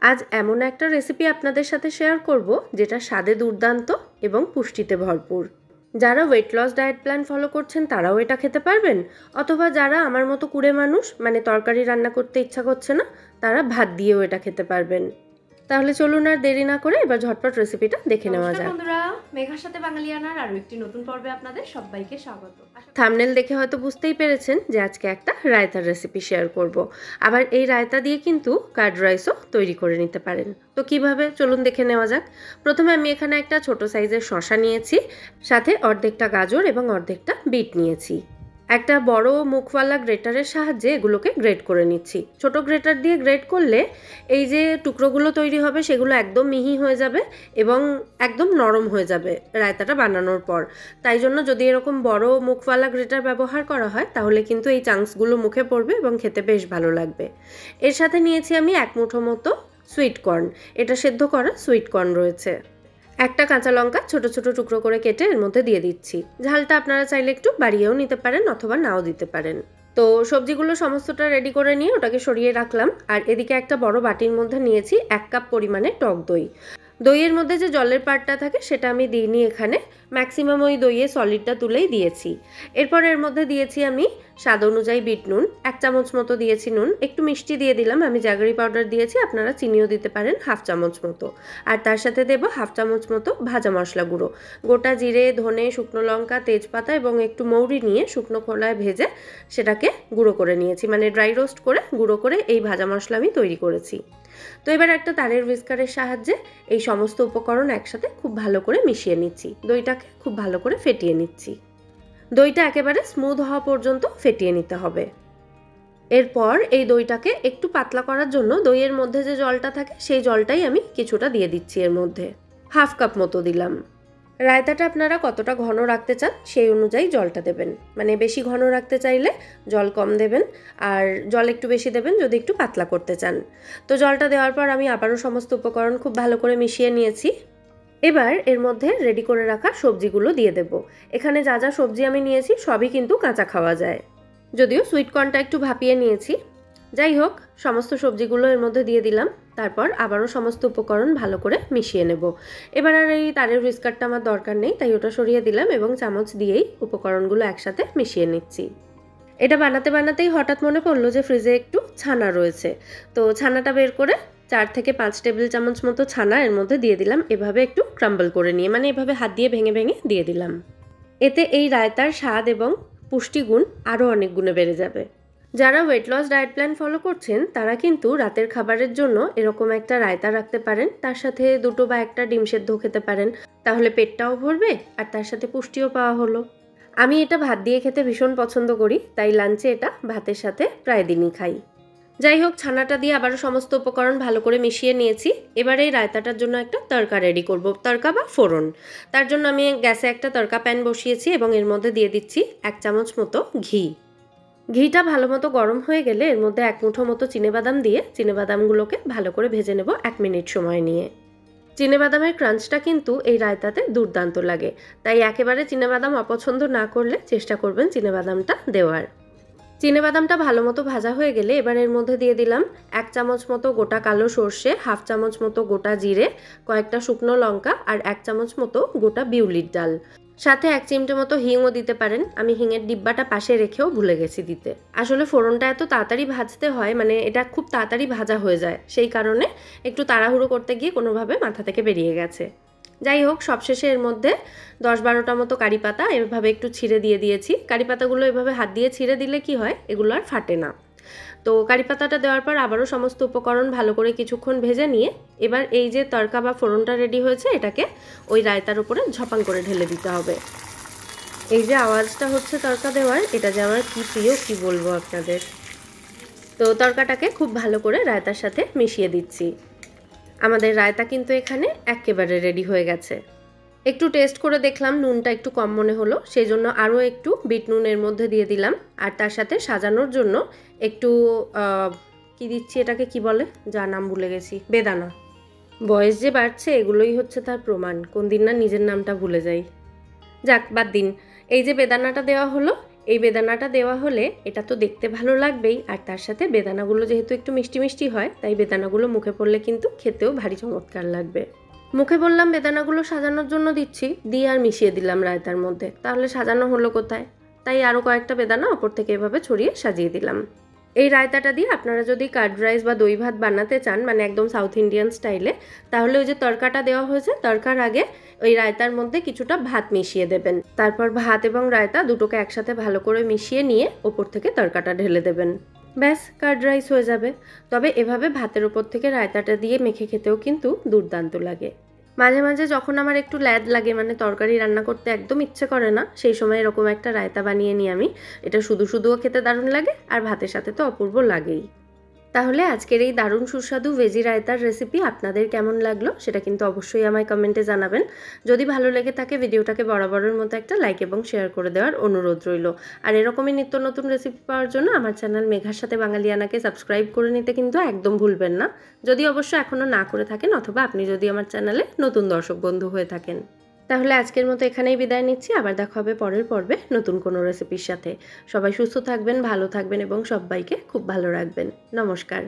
আজ এমন একটা রেসিপি আপনাদের সাথে শেয়ার করব যেটা স্বাদে দুর্দান্ত এবং পুষ্টিতে ভরপুর। যারা weight loss diet plan follow করছেন তারাও এটা খেতে পারবেন, অথবা যারা আমার মতো কুড়ে মানুষ মানে তরকারি রান্না করতে ইচ্ছা করছে না, তারা ভাত দিয়েও এটা খেতে পারবেন। তাহলে চলুন আর দেরি না করে এবার ঝটপট রেসিপিটা দেখে নেওয়া যাক। বন্ধুরা, মেঘার সাথে বাঙালিয়ানার আরো একটি নতুন পর্বে আপনাদের সবাইকে স্বাগত। থাম্বনেল দেখে হয়তো বুঝতেই পেরেছেন যে আজকে একটা রায়তার রেসিপি শেয়ার করব। আবার এই রায়তা দিয়ে কিন্তু কার্ড রাইসও তৈরি করে নিতে পারেন। তো কিভাবে চলুন দেখে নেওয়া যাক। প্রথমে আমি এখানে একটা ছোট সাইজের শসা নিয়েছি, সাথে অর্ধেকটা গাজর এবং অর্ধেকটা বিট নিয়েছি। একটা বড় মুখওয়ালা গ্রেটারের সাহায্যে এগুলোকে গ্রেট করে নিচ্ছি। ছোট গ্রেটার দিয়ে গ্রেট করলে এই যে টুকরোগুলো তৈরি হবে সেগুলো একদম মিহি হয়ে যাবে এবং একদম নরম হয়ে যাবে রায়তাটা বানানোর পর। তাই জন্য যদি এরকম বড় মুখওয়ালা গ্রেটার ব্যবহার করা হয় তাহলে কিন্তু এই চাংসগুলো মুখে পড়বে এবং খেতে বেশ ভালো লাগবে। এর সাথে নিয়েছি আমি এক মুঠো মতো সুইট কর্ন। এটা সেদ্ধ করা সুইট কর্ন রয়েছে। একটা কাঁচা লঙ্কা ছোট ছোট টুকরো করে কেটে এর মধ্যে দিয়ে দিচ্ছি। ঝালটা আপনারা চাইলে একটু বাড়িয়েও নিতে পারেন অথবা নাও দিতে পারেন। তো সবজিগুলো সমস্তটা রেডি করে নিয়ে ওটাকে সরিয়ে রাখলাম। আর এদিকে একটা বড় বাটির মধ্যে নিয়েছি 1 কাপ পরিমাণে টক দই। দইয়ের মধ্যে যে জলের পার্টটা থাকে সেটা আমি দিইনি এখানে, ম্যাক্সিমাম ওই দইয়ে সলিডটা তুলেই দিয়েছি। এরপর এর মধ্যে দিয়েছি আমি স্বাদ অনুযায়ী বিট নুন, 1 চামচ মতো দিয়েছি নুন, একটু মিষ্টি দিয়ে দিলাম, আমি জাগরি পাউডার দিয়েছি, আপনারা চিনিও দিতে পারেন 1/2 চামচ মতো। আর তার সাথে দেব 1/2 চামচ মতো ভাজা মশলা গুঁড়ো। গোটা জিরে, ধনে, শুকনো লঙ্কা, তেজপাতা এবং একটু মৌরি নিয়ে শুকনো খোলায় ভেজে সেটাকে গুঁড়ো করে নিয়েছি, মানে ড্রাই রোস্ট করে গুঁড়ো করে এই ভাজা মশলা আমি তৈরি করেছি। তো এবার একটা তারের হুইস্কারের সাহায্যে এই সমস্ত উপকরণ একসাথে খুব ভালো করে মিশিয়ে নিচ্ছি। দইটাকে খুব ভালো করে ফেটিয়ে নিচ্ছি। দইটা একেবারে স্মুথ হওয়া পর্যন্ত ফেটিয়ে নিতে হবে। এরপর এই দইটাকে একটু পাতলা করার জন্য দইয়ের মধ্যে যে জলটা থাকে সেই জলটাই আমি কিছুটা দিয়ে দিচ্ছি এর মধ্যে, 1/2 কাপ মতো দিলাম। রায়তাটা আপনারা কতটা ঘন রাখতে চান সেই অনুযায়ী জলটা দেবেন, মানে বেশি ঘন রাখতে চাইলে জল কম দেবেন আর জল একটু বেশি দেবেন যদি একটু পাতলা করতে চান। তো জলটা দেওয়ার পর আমি আবারও সমস্ত উপকরণ খুব ভালো করে মিশিয়ে নিয়েছি। এবার এর মধ্যে রেডি করে রাখা সবজিগুলো দিয়ে দেব। এখানে যা যা সবজি আমি নিয়েছি সবই কিন্তু কাঁচা খাওয়া যায়, যদিও সুইট কর্নটা একটু ভাপিয়ে নিয়েছি। যাই হোক, সমস্ত সবজিগুলো এর মধ্যে দিয়ে দিলাম। তারপর আবারও সমস্ত উপকরণ ভালো করে মিশিয়ে নেব। এবার আর এই তারের হুইস্কারটা আমার দরকার নেই, তাই ওটা সরিয়ে দিলাম এবং চামচ দিয়েই উপকরণগুলো একসাথে মিশিয়ে নিচ্ছি। এটা বানাতে বানাতেই হঠাৎ মনে পড়লো যে ফ্রিজে একটু ছানা রয়েছে। তো ছানাটা বের করে 4 থেকে 5 টেবিল চামচ মতো ছানা এর মধ্যে দিয়ে দিলাম, এভাবে একটু ক্রাম্বল করে নিয়ে, মানে এভাবে হাত দিয়ে ভেঙে ভেঙে দিয়ে দিলাম। এতে এই রায়তার স্বাদ এবং পুষ্টিগুণ আরও অনেক গুণে বেড়ে যাবে। যারা weight loss diet plan follow করছেন তারা কিন্তু রাতের খাবারের জন্য এরকম একটা রায়তা রাখতে পারেন, তার সাথে 2 বা 1টা ডিম সেদ্ধ খেতে পারেন, তাহলে পেটটাও ভরবে আর তার সাথে পুষ্টিও পাওয়া হলো। আমি এটা ভাত দিয়ে খেতে ভীষণ পছন্দ করি, তাই লাঞ্চে এটা ভাতের সাথে প্রায় দিনই খাই। যাই হোক, ছানাটা দিয়ে আবারও সমস্ত উপকরণ ভালো করে মিশিয়ে নিয়েছি। এবার এই রায়তাটার জন্য একটা তড়কা রেডি করব, তড়কা বা ফোড়ন। তার জন্য আমি গ্যাসে একটা তড়কা প্যান বসিয়েছি এবং এর মধ্যে দিয়ে দিচ্ছি 1 চামচ মতো ঘি। ঘিটা ভালো মতো গরম হয়ে গেলে এর মধ্যে 1 মুঠো মতো চিনেবাদাম দিয়ে চিনেবাদামগুলোকে ভালো করে ভেজে নেব 1 মিনিট সময় নিয়ে। চিনেবাদামের ক্রাঞ্চটা কিন্তু এই রায়তাতে দুর্দান্ত লাগে, তাই একেবারে চিনেবাদাম অপছন্দ না করলে চেষ্টা করবেন চিনেবাদামটা দেওয়ার। চিনেবাদামটা ভালো মতো ভাজা হয়ে গেলে এবার এর মধ্যে দিয়ে দিলাম 1 চামচ মতো গোটা কালো সর্ষে, 1/2 চামচ মতো গোটা জিরে, কয়েকটা শুকনো লঙ্কা আর 1 চামচ মতো গোটা বিউলির ডাল। সাথে 1 চিমটে মতো হিংও দিতে পারেন, আমি হিঙের ডিব্বাটা পাশে রেখেও ভুলে গেছি দিতে। আসলে ফোড়নটা এত তাড়াতাড়ি ভাজতে হয়, মানে এটা খুব তাড়াতাড়ি ভাজা হয়ে যায়, সেই কারণে একটু তাড়াহুড়ো করতে গিয়ে কোনোভাবে মাথা থেকে বেরিয়ে গেছে। যাই হোক, সবশেষে এর মধ্যে 10-12টা মতো কারি পাতা এভাবে একটু ছিঁড়ে দিয়ে দিয়েছি। কারি পাতাগুলো এভাবে হাত দিয়ে ছিঁড়ে দিলে কি হয়, এগুলো আর ফাটে না। তো কারি পাতাটা দেওয়ার পর আবারও সমস্ত উপকরণ ভালো করে কিছুক্ষণ ভেজে নিয়ে এবার এই যে তড়কা বা ফোড়নটা রেডি হয়েছে এটাকে ওই রায়তার উপরে ঝপাং করে ঢেলে দিতে হবে। এই যে আওয়াজটা হচ্ছে তড়কা দেওয়ার, এটা যে আমার কি প্রিয় কি বলবো আপনাদের। তো তড়কাটাকে খুব ভালো করে রায়তার সাথে মিশিয়ে দিচ্ছি। আমাদের রায়তা কিন্তু এখানে একেবারে রেডি হয়ে গেছে। একটু টেস্ট করে দেখলাম নুনটা একটু কম মনে হলো, সেই জন্য আরও একটু বিট নুন এর মধ্যে দিয়ে দিলাম। আর তার সাথে সাজানোর জন্য একটু কি দিচ্ছি, এটাকে কি বলে, যা নাম ভুলে গেছি, বেদানা। বয়স যে বাড়ছে এগুলোই হচ্ছে তার প্রমাণ, কোন দিন না নিজের নামটা ভুলে যাই। যাক, বাদ দিন। এই যে বেদানাটা দেওয়া হলো, এই বেদানাটা দেওয়া হলে এটা তো দেখতে ভালো লাগবেই, আর তার সাথে বেদানাগুলো যেহেতু একটু মিষ্টি মিষ্টি হয়, তাই বেদানাগুলো মুখে পড়লে কিন্তু খেতেও ভারী চমৎকার লাগবে। মুখে বললাম বেদানাগুলো সাজানোর জন্য দিচ্ছি, দিয়ে আর মিশিয়ে দিলাম রায়তার মধ্যে, তাহলে সাজানো হলো কোথায়? তাই আরও কয়েকটা বেদানা ওপর থেকে এভাবে ছড়িয়ে সাজিয়ে দিলাম। এই রায়তাটা দিয়ে আপনারা যদি কার্ড রাইস বা দই ভাত বানাতে চান, মানে একদম সাউথ ইন্ডিয়ান স্টাইলে, তাহলে ওই যে তরকাটা দেওয়া হয়েছে, তরকার আগে ওই রায়তার মধ্যে কিছুটা ভাত মিশিয়ে দেবেন। তারপর ভাত এবং রায়তা দুটোকে একসাথে ভালো করে মিশিয়ে নিয়ে ওপর থেকে তরকাটা ঢেলে দেবেন। ব্যাস, কার্ড রাইস হয়ে যাবে। তবে এভাবে ভাতের ওপর থেকে রায়তাটা দিয়ে মেখে খেতেও কিন্তু দুর্দান্ত লাগে। মাঝে মাঝে যখন আমার একটু ল্যাদ লাগে, মানে তরকারি রান্না করতে একদম ইচ্ছে করে না, সেই সময় এরকম একটা রায়তা বানিয়ে নিই আমি। এটা শুধু শুধুও খেতে দারুণ লাগে, আর ভাতের সাথে তো অপূর্ব লাগেই। তাহলে আজকের এই দারুণ সুস্বাদু ভেজি রায়তার রেসিপি আপনাদের কেমন লাগলো সেটা কিন্তু অবশ্যই আমায় কমেন্টে জানাবেন। যদি ভালো লেগে থাকে ভিডিওটাকে বরাবরের মতো একটা লাইক এবং শেয়ার করে দেওয়ার অনুরোধ রইল। আর এরকমই নিত্য নতুন রেসিপি পাওয়ার জন্য আমার চ্যানেল মেঘার সাথে বাঙালিয়ানাকে সাবস্ক্রাইব করে নিতে কিন্তু একদম ভুলবেন না, যদি অবশ্য এখনও না করে থাকেন, অথবা আপনি যদি আমার চ্যানেলে নতুন দর্শক বন্ধু হয়ে থাকেন। তাহলে আজকের মতো এখানেই বিদায় নিচ্ছি। আবার দেখা হবে পরের পর্বে নতুন কোনো রেসিপির সাথে। সবাই সুস্থ থাকবেন, ভালো থাকবেন এবং সবাইকে খুব ভালো রাখবেন। নমস্কার।